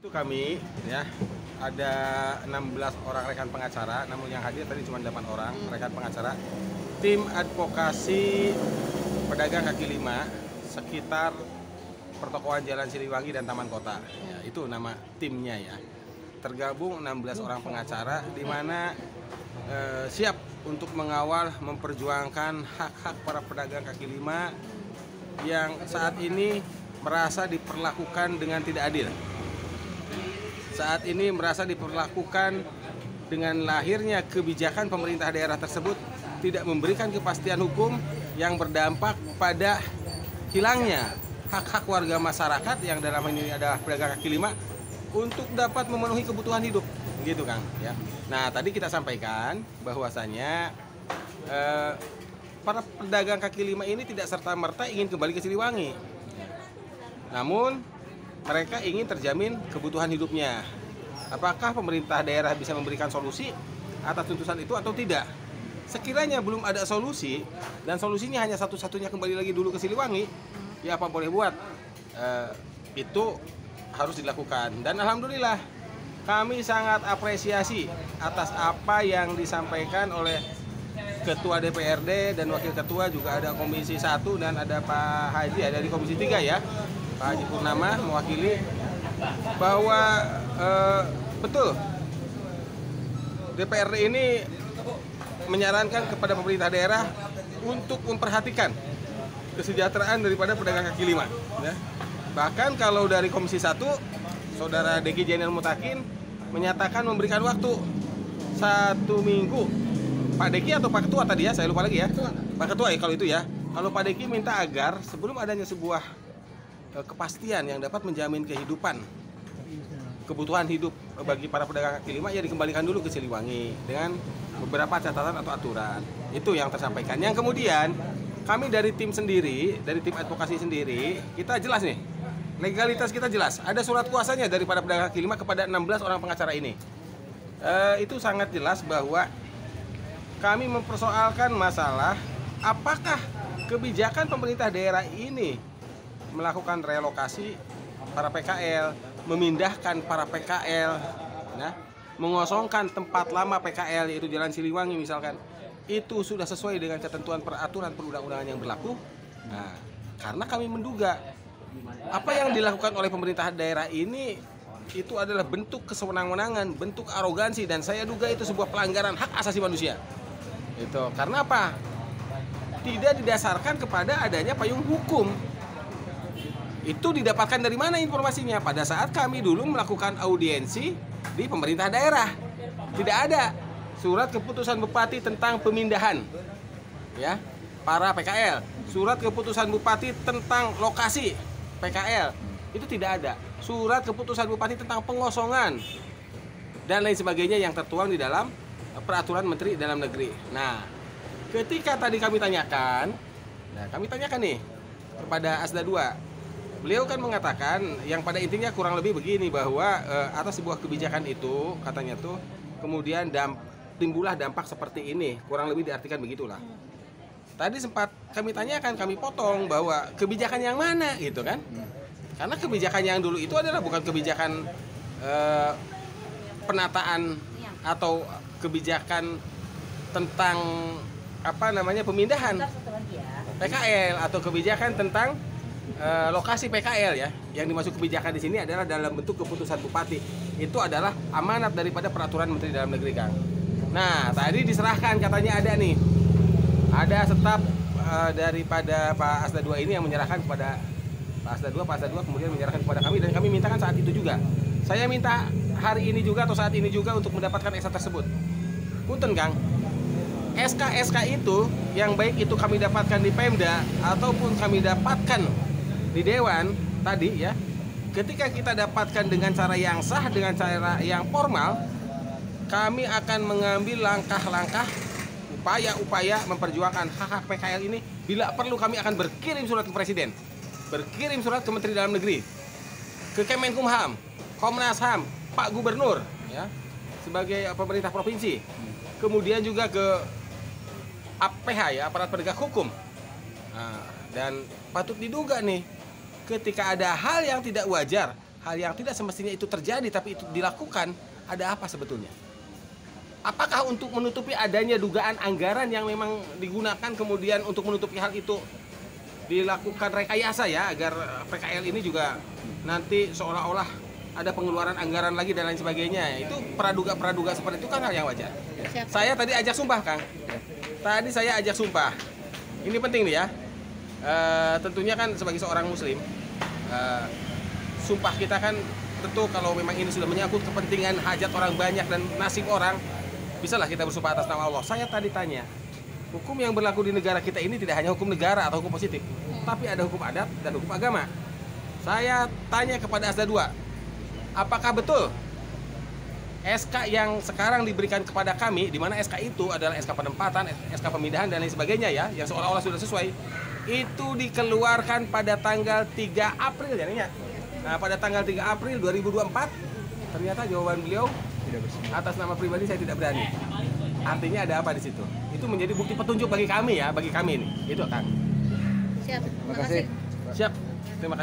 Itu kami ya ada 16 orang rekan pengacara, namun yang hadir tadi cuma 8 orang rekan pengacara. Tim advokasi pedagang kaki lima sekitar pertokoan Jalan Siliwangi dan Taman Kota. Ya, itu nama timnya ya. Tergabung 16 orang pengacara di mana siap untuk mengawal memperjuangkan hak-hak para pedagang kaki lima yang saat ini merasa diperlakukan dengan tidak adil. Saat ini merasa diperlakukan dengan lahirnya kebijakan pemerintah daerah tersebut tidak memberikan kepastian hukum yang berdampak pada hilangnya hak-hak warga masyarakat yang dalam ini adalah pedagang kaki lima untuk dapat memenuhi kebutuhan hidup, gitu Kang. Ya. Nah tadi kita sampaikan bahwasanya para pedagang kaki lima ini tidak serta-merta ingin kembali ke Siliwangi, namun mereka ingin terjamin kebutuhan hidupnya. Apakah pemerintah daerah bisa memberikan solusi atas tuntutan itu atau tidak? Sekiranya belum ada solusi dan solusinya hanya satu-satunya kembali lagi dulu ke Siliwangi, ya apa boleh buat, itu harus dilakukan. Dan alhamdulillah kami sangat apresiasi atas apa yang disampaikan oleh Ketua DPRD dan Wakil Ketua, juga ada Komisi 1 dan ada Pak Haji, ada di Komisi 3 ya, Pak Haji Purnama mewakili, bahwa betul DPRD ini menyarankan kepada pemerintah daerah untuk memperhatikan kesejahteraan daripada pedagang kaki lima. Ya. Bahkan kalau dari Komisi 1, Saudara DG Jainal Mutakin menyatakan memberikan waktu 1 minggu. Pak Deki atau Pak Ketua tadi ya, saya lupa lagi ya. Pak Ketua ya kalau itu ya. Kalau Pak Deki minta agar sebelum adanya sebuah kepastian yang dapat menjamin kebutuhan hidup bagi para pedagang kaki lima, ya dikembalikan dulu ke Siliwangi dengan beberapa catatan atau aturan. Itu yang tersampaikan. Yang kemudian kami dari tim sendiri, dari tim advokasi sendiri, kita jelas nih, legalitas kita jelas. Ada surat kuasanya dari para pedagang kaki lima kepada 16 orang pengacara ini. Itu sangat jelas bahwa kami mempersoalkan masalah apakah kebijakan pemerintah daerah ini melakukan relokasi para PKL, memindahkan para PKL, nah, mengosongkan tempat lama PKL yaitu Jalan Siliwangi misalkan, itu sudah sesuai dengan ketentuan peraturan perundang-undangan yang berlaku. Nah, karena kami menduga apa yang dilakukan oleh pemerintah daerah ini itu adalah bentuk kesewenang-wenangan, bentuk arogansi, dan saya duga itu sebuah pelanggaran hak asasi manusia. Itu karena apa? Tidak didasarkan kepada adanya payung hukum. Itu didapatkan dari mana informasinya? Pada saat kami dulu melakukan audiensi di pemerintah daerah, tidak ada surat keputusan bupati tentang pemindahan ya para PKL, surat keputusan bupati tentang lokasi PKL, itu tidak ada. Surat keputusan bupati tentang pengosongan dan lain sebagainya yang tertuang di dalam peraturan Menteri Dalam Negeri. Nah, ketika tadi kami tanyakan nih kepada Asda 2, beliau kan mengatakan yang pada intinya kurang lebih begini, bahwa atas sebuah kebijakan itu katanya tuh kemudian timbullah dampak seperti ini, kurang lebih diartikan begitulah. Tadi sempat kami tanyakan, kami potong bahwa kebijakan yang mana gitu kan, karena kebijakan yang dulu itu adalah bukan kebijakan penataan atau kebijakan tentang pemindahan PKL atau kebijakan tentang lokasi PKL ya. Yang dimaksud kebijakan di sini adalah dalam bentuk keputusan bupati. Itu adalah amanat daripada peraturan Menteri Dalam Negeri, Kang. Nah, tadi diserahkan katanya ada nih. Ada staf daripada Pak Asda 2 ini yang menyerahkan kepada Pak Asda 2 kemudian menyerahkan kepada kami, dan kami mintakan saat itu juga. Saya minta hari ini juga atau saat ini juga untuk mendapatkan SK tersebut. Punten, Kang. SK itu yang baik itu kami dapatkan di Pemda ataupun kami dapatkan di Dewan tadi ya, ketika kita dapatkan dengan cara yang sah, dengan cara yang formal, kami akan mengambil langkah-langkah upaya-upaya memperjuangkan hak-hak PKL ini. Bila perlu kami akan berkirim surat ke Presiden, berkirim surat ke Menteri Dalam Negeri, ke Kemenkumham, Komnas HAM, Pak Gubernur ya, sebagai pemerintah provinsi, kemudian juga ke APH ya, aparat penegak hukum. Nah, dan patut diduga nih, ketika ada hal yang tidak wajar hal yang tidak semestinya itu terjadi tapi itu dilakukan, ada apa sebetulnya? Apakah untuk menutupi adanya dugaan anggaran yang memang digunakan kemudian untuk menutupi hal itu dilakukan rekayasa ya, agar PKL ini juga nanti seolah-olah ada pengeluaran anggaran lagi dan lain sebagainya. Itu praduga seperti itu kan hal yang wajar. Saya tadi ajak sumpah, Kang. Tadi saya ajak sumpah. Ini penting nih ya. Tentunya kan sebagai seorang muslim, sumpah kita kan tentu kalau memang ini sudah menyangkut kepentingan hajat orang banyak dan nasib orang, bisalah kita bersumpah atas nama Allah. Saya tadi tanya, hukum yang berlaku di negara kita ini tidak hanya hukum negara atau hukum positif, tapi ada hukum adat dan hukum agama. Saya tanya kepada Asda 2, apakah betul SK yang sekarang diberikan kepada kami, di mana SK itu adalah SK penempatan, SK pemindahan dan lain sebagainya ya, yang seolah-olah sudah sesuai, itu dikeluarkan pada tanggal 3 April ya. Nah, pada tanggal 3 April 2024, ternyata jawaban beliau atas nama pribadi saya tidak berani. Artinya ada apa di situ? Itu menjadi bukti petunjuk bagi kami ya, bagi kami ini. Itu, Kang. Siap. Terima kasih. Siap. Terima kasih.